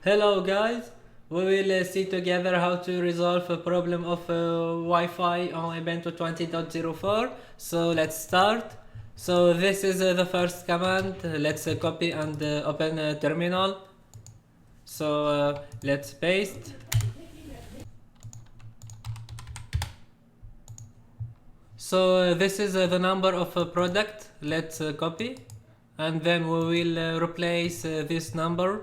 Hello guys, we will see together how to resolve a problem of Wi-Fi on Ubuntu 20.04. So let's start. So this is the first command. Let's copy and open terminal. So let's paste. So this is the number of product. Let's copy, and then we will replace this number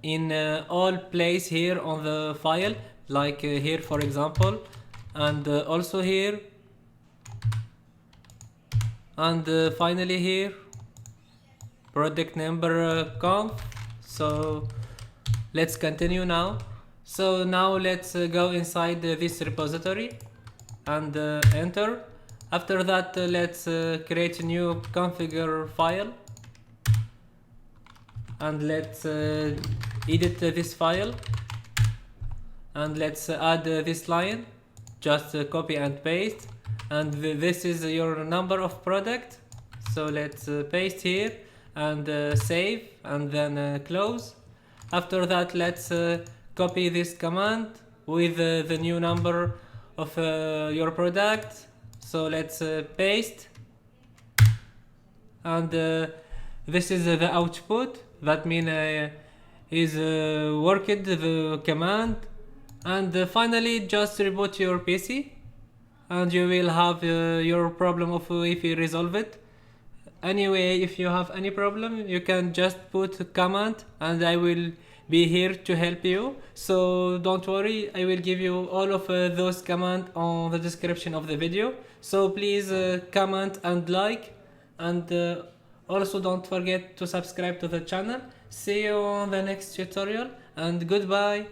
in all place here on the file, like here for example, and also here, and finally here, product number conf. So let's continue now. So now let's go inside this repository and enter. After that let's create a new configure file, and let's edit this file, and let's add this line. Just copy and paste, and this is your number of product. So let's paste here and save, and then close. After that let's copy this command with the new number of your product. So let's paste, and this is the output. That means is worked the command, and finally just reboot your PC, and you will have your problem of Wi-Fi resolved. Anyway, if you have any problem, you can just put a comment, and I will be here to help you. So don't worry, I will give you all of those commands on the description of the video. So please comment and like, and also don't forget to subscribe to the channel. See you on the next tutorial, and goodbye.